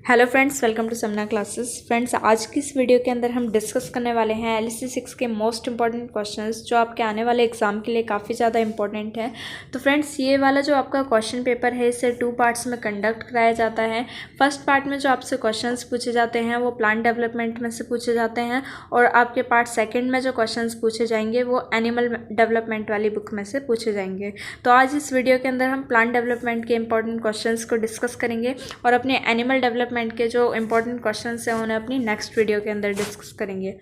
Hello friends, welcome to Samna classes. Friends, आज की इस वीडियो के अंदर हम डिस्कस करने वाले हैं एलएससी 6 के मोस्ट इंपॉर्टेंट क्वेश्चंस जो आपके आने वाले एग्जाम के लिए काफ़ी ज़्यादा इंपॉर्टेंट है। तो फ्रेंड्स, ये वाला जो आपका क्वेश्चन पेपर है इसे 2 पार्ट्स में कंडक्ट कराया जाता है। फर्स्ट पार्ट में जो आपसे क्वेश्चंस पूछे जाते हैं वो प्लांट डेवलपमेंट में से पूछे जाते हैं, और आपके पार्ट सेकेंड में जो क्वेश्चन पूछे जाएंगे वो एनिमल डेवलपमेंट वाली बुक में से पूछे जाएंगे। तो आज इस वीडियो के अंदर हम प्लांट डेवलपमेंट के इंपॉर्टेंट क्वेश्चन को डिस्कस करेंगे और अपने एनिमल डेवलपमेंट के जो इंपॉर्टेंट क्वेश्चंस हैं उन्हें अपनी नेक्स्ट वीडियो के अंदर डिस्कस करेंगे।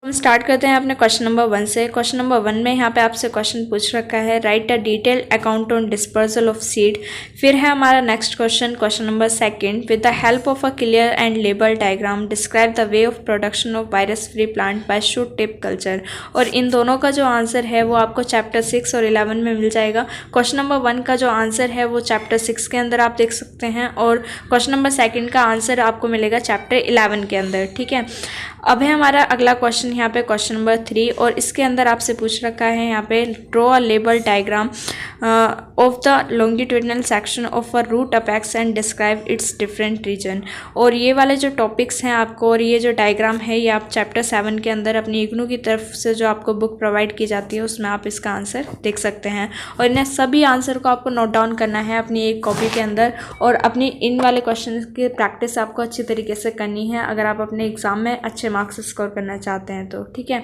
हम स्टार्ट करते हैं अपने क्वेश्चन नंबर 1 से। क्वेश्चन नंबर 1 में यहाँ पे आपसे क्वेश्चन पूछ रखा है right a detailed account on dispersal of seed. फिर है हमारा next question, question number 2, with the help of a clear and label diagram describe the way of production of virus free plant by shoot tip culture. और इन दोनों का जो answer है वो आपको चैप्टर 6 और 11 में मिल जाएगा। क्वेश्चन नंबर 1 का जो आंसर है वो चैप्टर 6 के अंदर आप देख सकते हैं, और क्वेश्चन नंबर 2 का आंसर आपको मिलेगा चैप्टर 11 के अंदर। ठीक है, अब है हमारा अगला क्वेश्चन यहाँ पे क्वेश्चन नंबर 3, और इसके अंदर आपसे पूछ रखा है यहाँ पे draw a label diagram of the longitudinal section of a root apex and describe its different region. और ये वाले जो टॉपिक्स हैं आपको, और ये जो डायग्राम है ये आप चैप्टर 7 के अंदर अपनी इग्नू की तरफ से जो आपको बुक प्रोवाइड की जाती है उसमें आप इसका आंसर देख सकते हैं। और इन सभी आंसर को आपको नोट डाउन करना है अपनी एक कॉपी के अंदर, और अपनी इन वाले क्वेश्चन की प्रैक्टिस आपको अच्छी तरीके से करनी है अगर आप अपने एग्जाम में अच्छे मार्क्स स्कोर करना चाहते हैं तो। ठीक है,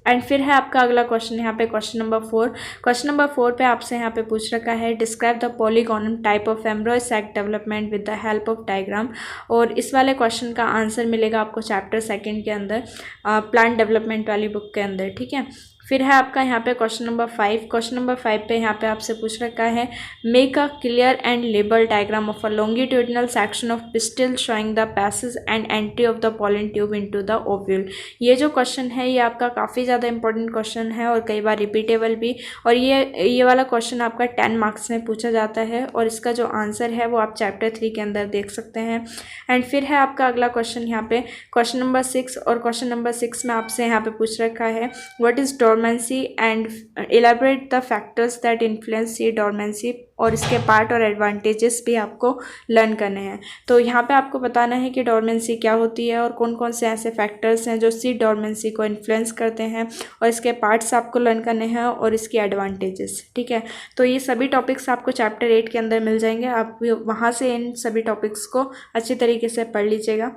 एंड फिर है आपका अगला क्वेश्चन यहाँ पे क्वेश्चन नंबर 4। क्वेश्चन नंबर 4 पे आपसे यहाँ पे पूछ रखा है describe the polygonal type of embryo sac development with the help of diagram. और इस वाले क्वेश्चन का आंसर मिलेगा आपको चैप्टर 2 के अंदर प्लांट डेवलपमेंट वाली बुक के अंदर। ठीक है, फिर है आपका यहाँ पे क्वेश्चन नंबर 5। क्वेश्चन नंबर 5 पे यहाँ पे आपसे पूछ रखा है make a clear and label diagram of a longitudinal section of pistil showing the passage and entry of the pollen tube into the ovule. ये जो क्वेश्चन है ये आपका काफ़ी ज़्यादा इंपॉर्टेंट क्वेश्चन है और कई बार रिपीटेबल भी, और ये वाला क्वेश्चन आपका 10 मार्क्स में पूछा जाता है, और इसका जो आंसर है वो आप चैप्टर 3 के अंदर देख सकते हैं। एंड फिर है आपका अगला क्वेश्चन यहाँ पे क्वेश्चन नंबर 6, और क्वेश्चन नंबर 6 में आपसे यहाँ पे पूछ रखा है what is dormancy and elaborate the factors that influence seed dormancy. और इसके पार्ट और एडवांटेजेस भी आपको लर्न करने हैं। तो यहाँ पे आपको बताना है कि डोरमेंसी क्या होती है और कौन कौन से ऐसे फैक्टर्स हैं जो सी डोरमेंसी को इन्फ्लुएंस करते हैं, और इसके पार्ट्स आपको लर्न करने हैं और इसकी एडवांटेजेस। ठीक है, तो ये सभी टॉपिक्स आपको चैप्टर 8 के अंदर मिल जाएंगे, आप वहाँ से इन सभी टॉपिक्स को अच्छी तरीके से पढ़ लीजिएगा।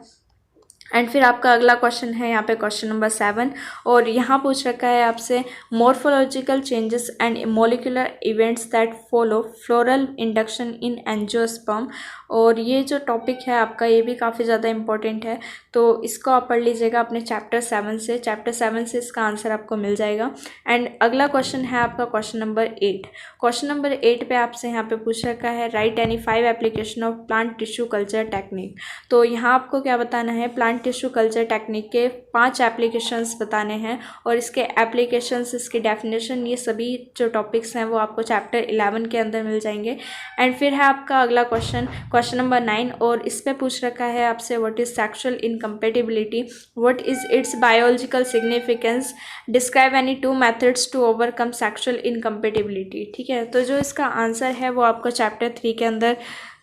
एंड फिर आपका अगला क्वेश्चन है यहाँ पे क्वेश्चन नंबर 7, और यहाँ पूछ रखा है आपसे morphological changes and molecular events that follow floral induction in angiosperm. और ये जो टॉपिक है आपका ये भी काफ़ी ज़्यादा इंपॉर्टेंट है, तो इसको आप पढ़ लीजिएगा अपने चैप्टर 7 से। चैप्टर 7 से इसका आंसर आपको मिल जाएगा। एंड अगला क्वेश्चन है आपका क्वेश्चन नंबर 8। क्वेश्चन नंबर 8 पे आपसे यहाँ पे पूछ रखा है right any 5 application of plant tissue culture technique. तो यहाँ आपको क्या बताना है, प्लांट टिश्यू कल्चर टेक्निक के 5 एप्लीकेशंस बताने हैं, और इसके एप्लीकेशंस, इसकी डेफिनेशन, ये सभी जो टॉपिक्स हैं वो आपको चैप्टर 11 के अंदर मिल जाएंगे। एंड फिर है आपका अगला क्वेश्चन क्वेश्चन नंबर 9, और इस पे पूछ रखा है आपसे what is sexual incompatibility, what is its biological significance, describe any 2 methods to overcome sexual incompatibility. ठीक है, तो जो इसका आंसर है वो आपको चैप्टर 3 के अंदर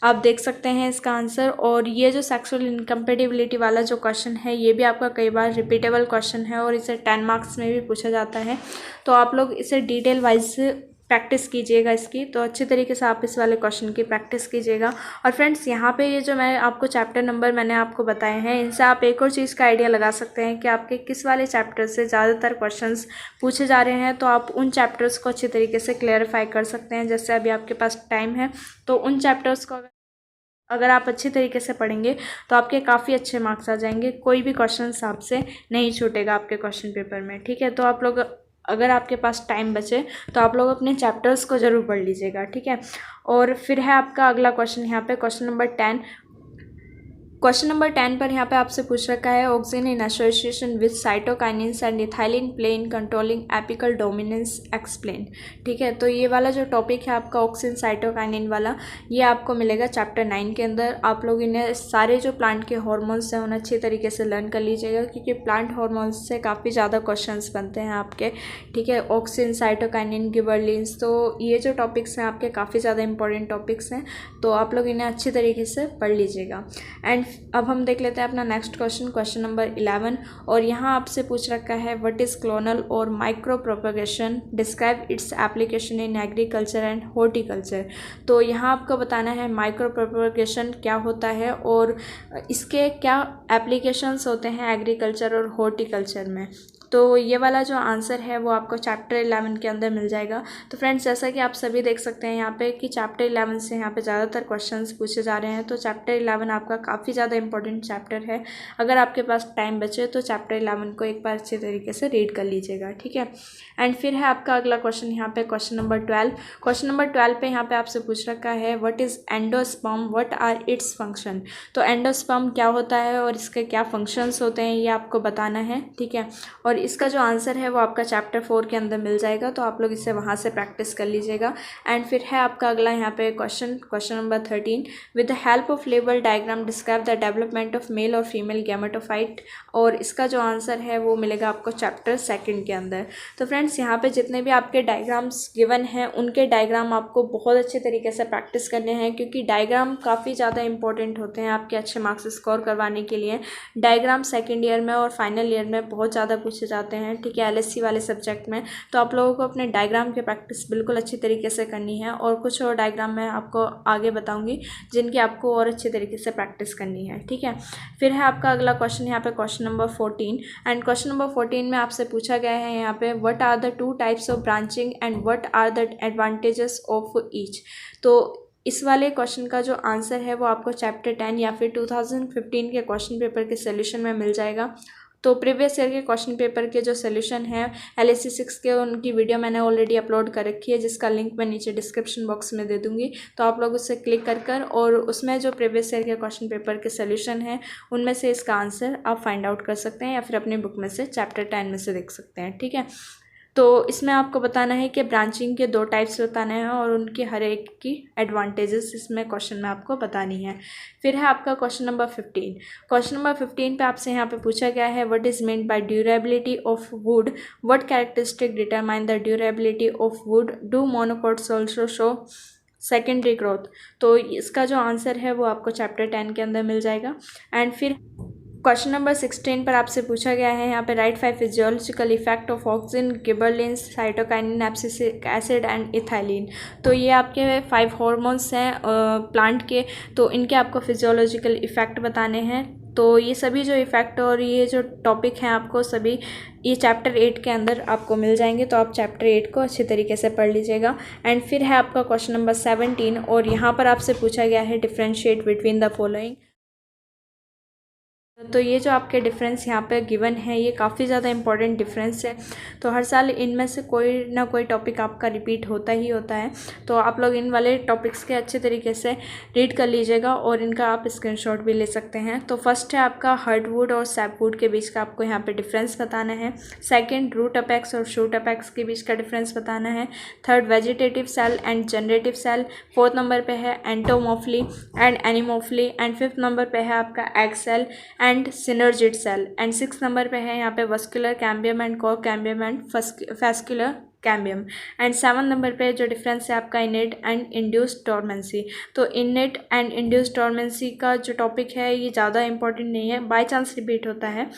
आप देख सकते हैं इसका आंसर। और ये जो सेक्सुअल इनकम्पेटिबिलिटी वाला जो क्वेश्चन है ये भी आपका कई बार रिपीटेबल क्वेश्चन है, और इसे 10 मार्क्स में भी पूछा जाता है, तो आप लोग इसे डिटेल वाइज प्रैक्टिस कीजिएगा इसकी। तो अच्छी तरीके से आप इस वाले क्वेश्चन की प्रैक्टिस कीजिएगा। और फ्रेंड्स, यहाँ पे ये जो मैं आपको चैप्टर नंबर मैंने आपको बताए हैं इनसे आप एक और चीज़ का आइडिया लगा सकते हैं कि आपके किस वाले चैप्टर से ज़्यादातर क्वेश्चंस पूछे जा रहे हैं, तो आप उन चैप्टर्स को अच्छी तरीके से क्लैरिफाई कर सकते हैं। जैसे अभी आपके पास टाइम है तो उन चैप्टर्स को अगर आप अच्छी तरीके से पढ़ेंगे तो आपके काफ़ी अच्छे मार्क्स आ जाएंगे, कोई भी क्वेश्चन आपसे नहीं छूटेगा आपके क्वेश्चन पेपर में। ठीक है, तो आप लोग अगर आपके पास टाइम बचे तो आप लोग अपने चैप्टर्स को ज़रूर पढ़ लीजिएगा। ठीक है, और फिर है आपका अगला क्वेश्चन यहाँ पे क्वेश्चन नंबर 10, क्वेश्चन नंबर 10 पर यहाँ पे आपसे पूछ रखा है auxin in association with cytokinins and ethylene play in controlling apical dominance explain. ठीक है, तो ये वाला जो टॉपिक है आपका ऑक्सिन साइटोकाइनिन वाला, ये आपको मिलेगा चैप्टर 9 के अंदर। आप लोग इन्हें सारे जो प्लांट के हॉर्मोन्स हैं उन्हें अच्छी तरीके से लर्न कर लीजिएगा, क्योंकि प्लांट हॉर्मोन्स से काफ़ी ज़्यादा क्वेश्चन बनते हैं आपके। ठीक है, ऑक्सिन, साइटोकाइनिन, गिबरलिन्स, तो ये जो टॉपिक्स हैं आपके काफ़ी ज़्यादा इंपॉर्टेंट टॉपिक्स हैं, तो आप लोग इन्हें अच्छी तरीके से पढ़ लीजिएगा। एंड अब हम देख लेते हैं अपना नेक्स्ट क्वेश्चन, क्वेश्चन नंबर 11। और यहाँ आपसे पूछ रखा है व्हाट इज़ क्लोनल और micro propagation, describe its application in agriculture and horticulture. तो यहाँ आपको बताना है माइक्रो प्रोपगेशन क्या होता है और इसके क्या एप्लीकेशंस होते हैं एग्रीकल्चर और हॉर्टिकल्चर में। तो ये वाला जो आंसर है वो आपको चैप्टर 11 के अंदर मिल जाएगा। तो फ्रेंड्स, जैसा कि आप सभी देख सकते हैं यहाँ पे कि चैप्टर 11 से यहाँ पे ज़्यादातर क्वेश्चंस पूछे जा रहे हैं। तो चैप्टर 11 आपका काफ़ी ज़्यादा इंपॉर्टेंट चैप्टर है। अगर आपके पास टाइम बचे तो चैप्टर 11 को एक बार अच्छे तरीके से रीड कर लीजिएगा। ठीक है, एंड फिर है आपका अगला क्वेश्चन यहाँ पे क्वेश्चन नंबर 12। क्वेश्चन नंबर 12 पे यहाँ पे आपसे पूछ रखा है what is endosperm, what are its function. तो एंडोस्पर्म क्या होता है और इसके क्या फंक्शंस होते हैं ये आपको बताना है। ठीक है, और इसका जो आंसर है वो आपका चैप्टर 4 के अंदर मिल जाएगा, तो आप लोग इसे वहाँ से प्रैक्टिस कर लीजिएगा। एंड फिर है आपका अगला यहाँ पे question number 13। With the help of label diagram describe the development of male और फीमेल गैमेटोफाइट। और इसका जो आंसर है वो मिलेगा आपको चैप्टर 2 के अंदर। तो फ्रेंड्स, यहाँ पे जितने भी आपके डायग्राम्स गिवन हैं उनके डायग्राम आपको बहुत अच्छे तरीके से प्रैक्टिस करने हैं, क्योंकि डायग्राम काफ़ी ज़्यादा इंपॉर्टेंट होते हैं आपके अच्छे मार्क्स स्कोर करवाने के लिए। डायग्राम सेकेंड ईयर में और फाइनल ईयर में बहुत ज़्यादा पूछे जाते हैं। ठीक है, LSC वाले सब्जेक्ट में। तो आप लोगों को अपने डायग्राम की प्रैक्टिस बिल्कुल अच्छी तरीके से करनी है, और कुछ और डायग्राम मैं आपको आगे बताऊंगी जिनकी आपको और अच्छे तरीके से प्रैक्टिस करनी है। ठीक है, फिर है आपका अगला क्वेश्चन यहाँ पे question number 14। And question number 14 में आपसे पूछा गया है यहाँ पे what are the 2 types of branching and what are the advantages of each. तो इस वाले क्वेश्चन का जो आंसर है वो आपको चैप्टर 10 या फिर 2015 के क्वेश्चन पेपर के सोल्यूशन में मिल जाएगा। तो प्रीवियस ईयर के क्वेश्चन पेपर के जो सोल्यूशन है LSC 6 के, उनकी वीडियो मैंने ऑलरेडी अपलोड कर रखी है, जिसका लिंक मैं नीचे डिस्क्रिप्शन बॉक्स में दे दूंगी। तो आप लोग उससे क्लिक कर और उसमें जो प्रीवियस ईयर के क्वेश्चन पेपर के सोल्यूशन है उनमें से इसका आंसर आप फाइंड आउट कर सकते हैं, या फिर अपनी बुक में से चैप्टर 10 में से देख सकते हैं। ठीक है, तो इसमें आपको बताना है कि ब्रांचिंग के 2 टाइप्स बताने हैं और उनकी हर एक की एडवांटेजेस इसमें क्वेश्चन में आपको बतानी है। फिर है आपका क्वेश्चन नंबर 15। क्वेश्चन नंबर 15 पे आपसे यहाँ पे पूछा गया है what is mean by durability of would, what characteristic determine the durability of would, do monocots also show secondary growth. तो इसका जो आंसर है वो आपको चैप्टर 10 के अंदर मिल जाएगा। एंड फिर क्वेश्चन नंबर 16 पर आपसे पूछा गया है यहाँ पे right 5 physiological effect of auxin, गिबरलिन्स, cytokinin, abscisic acid and ethylene. तो ये आपके 5 हार्मोन्स हैं प्लांट के, तो इनके आपको फिजियोलॉजिकल इफेक्ट बताने हैं। तो ये सभी जो इफेक्ट और ये जो टॉपिक हैं आपको सभी ये चैप्टर 8 के अंदर आपको मिल जाएंगे, तो आप चैप्टर 8 को अच्छे तरीके से पढ़ लीजिएगा। एंड फिर है आपका क्वेश्चन नंबर 17 और यहाँ पर आपसे पूछा गया है डिफ्रेंशिएट बिटवीन द फॉलोइंग। तो ये जो आपके डिफरेंस यहाँ पे गिवन है ये काफ़ी ज़्यादा इंपॉर्टेंट डिफरेंस है। तो हर साल इनमें से कोई ना कोई टॉपिक आपका रिपीट होता ही होता है, तो आप लोग इन वाले टॉपिक्स के अच्छे तरीके से रीड कर लीजिएगा और इनका आप स्क्रीनशॉट भी ले सकते हैं। तो फर्स्ट है आपका हार्डवुड और सैपवुड के बीच का आपको यहाँ पे डिफरेंस बताना है। सेकेंड, रूट अपेक्स और शूट अपेक्स के बीच का डिफरेंस बताना है। Third, vegetative cell and generative cell. Fourth number पे है entomophily and anemophily. And fifth number पे है आपका egg cell and synergid cell. And 6 number पे है यहाँ पे वस्कुलर कैम्बियम एंड को cambium and fascicular cambium. And 7 number पे जो डिफरेंस है आपका इनेट एंड इंड्यूस्ड डोरमेंसी। तो इनेट एंड इंड्यूस्ड डोरमेंसी का जो टॉपिक है ये ज़्यादा इंपॉर्टेंट नहीं है, बाय चांस रिपीट होता है।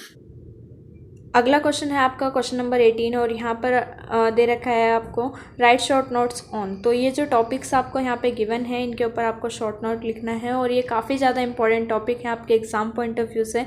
अगला क्वेश्चन है आपका क्वेश्चन नंबर 18 और यहाँ पर दे रखा है आपको राइट शॉर्ट नोट्स ऑन। तो ये जो टॉपिक्स आपको यहाँ पे गिवन है इनके ऊपर आपको शॉर्ट नोट लिखना है और ये काफ़ी ज़्यादा इंपॉर्टेंट टॉपिक है आपके एग्ज़ाम पॉइंट ऑफ व्यू से।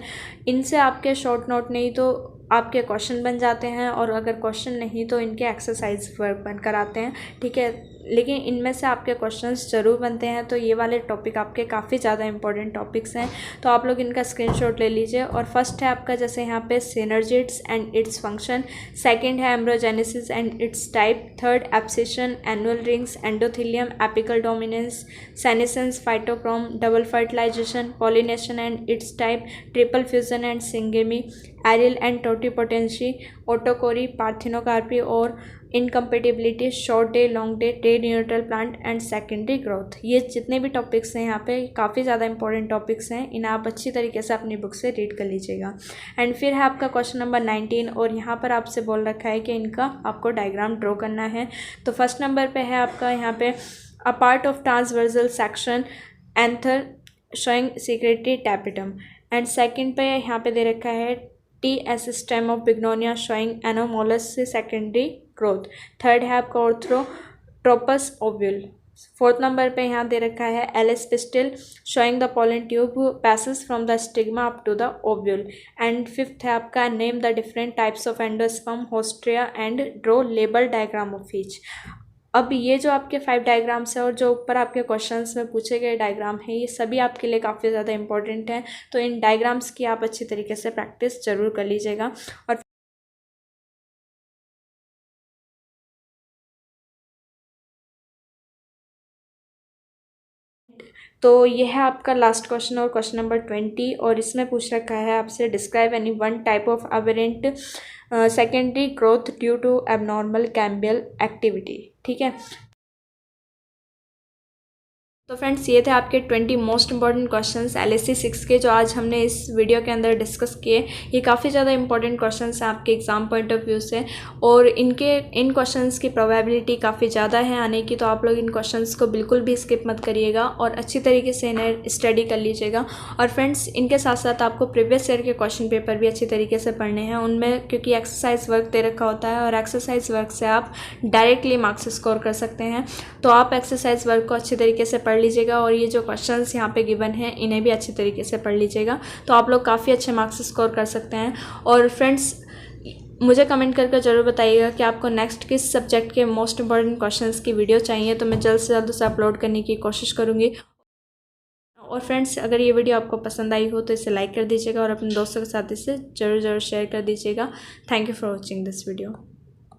इनसे आपके शॉर्ट नोट नहीं तो आपके क्वेश्चन बन जाते हैं, और अगर क्वेश्चन नहीं तो इनके एक्सरसाइज वर्क बन कर आते हैं। ठीक है, लेकिन इनमें से आपके क्वेश्चंस ज़रूर बनते हैं। तो ये वाले टॉपिक आपके काफ़ी ज़्यादा इंपॉर्टेंट टॉपिक्स हैं, तो आप लोग इनका स्क्रीनशॉट ले लीजिए। और फर्स्ट है आपका जैसे यहाँ पे synergids and its function, second है embryogenesis and its type, third abscission, annual rings, endothelium, apical dominance, senescence, phytochrome, double fertilisation, pollination and its type, triple fusion and syngamy, aril and totipotency, autochory, parthenocarpy और incompatibility, short day, long day, day neutral plant and secondary growth. ये जितने भी topics हैं यहाँ पे काफ़ी ज़्यादा important topics हैं, इन्हें आप अच्छी तरीके से अपनी बुक से रीड कर लीजिएगा। एंड फिर है आपका क्वेश्चन नंबर 19 और यहाँ पर आपसे बोल रखा है कि इनका आपको डायग्राम ड्रॉ करना है। तो फर्स्ट नंबर पर है आपका यहाँ पे a part of transversal section anther showing secretory tapetum, and second पे यहाँ पे दे रखा है T stem of Bignonia showing anomalous से सेकेंडरी ग्रोथ, थर्ड है आपका ऑर्थ्रोट्रोपस ओव्यूल, फोर्थ नंबर पे यहाँ दे रखा है LS pistil showing the pollen tube passes from the stigma up to the ovule, and fifth है आपका name the different types of endosperm होस्ट्रिया and draw label diagram of each. अब ये जो आपके 5 डायग्राम्स है और जो ऊपर आपके क्वेश्चंस में पूछे गए डायग्राम हैं, ये सभी आपके लिए काफ़ी ज़्यादा इंपॉर्टेंट हैं। तो इन डायग्राम्स की आप अच्छी तरीके से प्रैक्टिस जरूर कर लीजिएगा। और तो ये है आपका लास्ट क्वेश्चन और क्वेश्चन नंबर 20, और इसमें पूछ रखा है आपसे describe any one type of aberrant secondary growth due to abnormal cambial activity. ठीक है, तो फ्रेंड्स ये थे आपके 20 मोस्ट इंपॉर्टेंट क्वेश्चंस LSC 6 के, जो आज हमने इस वीडियो के अंदर डिस्कस किए। ये काफ़ी ज़्यादा इंपॉर्टेंट क्वेश्चंस हैं आपके एग्जाम पॉइंट ऑफ व्यू से, और इन क्वेश्चंस की प्रोबेबिलिटी काफ़ी ज़्यादा है आने की। तो आप लोग इन क्वेश्चंस को बिल्कुल भी स्किप मत करिएगा और अच्छी तरीके से इन्हें स्टडी कर लीजिएगा। और फ्रेंड्स इनके साथ साथ आपको प्रीवियस ईयर के क्वेश्चन पेपर भी अच्छी तरीके से पढ़ने हैं उनमें, क्योंकि एक्सरसाइज वर्क दे रखा होता है और एक्सरसाइज वर्क से आप डायरेक्टली मार्क्स स्कोर कर सकते हैं। तो आप एक्सरसाइज वर्क को अच्छी तरीके से पढ़ लीजिएगा और ये जो क्वेश्चंस यहाँ पे गिवन हैं इन्हें भी अच्छी तरीके से पढ़ लीजिएगा, तो आप लोग काफ़ी अच्छे मार्क्स स्कोर कर सकते हैं। और फ्रेंड्स मुझे कमेंट करके ज़रूर बताइएगा कि आपको नेक्स्ट किस सब्जेक्ट के मोस्ट इंपॉर्टेंट क्वेश्चंस की वीडियो चाहिए, तो मैं जल्द से जल्द उसे अपलोड करने की कोशिश करूँगी। और फ्रेंड्स अगर ये वीडियो आपको पसंद आई हो तो इसे लाइक कर दीजिएगा और अपने दोस्तों के साथ इसे ज़रूर शेयर कर दीजिएगा। Thank you for watching this video.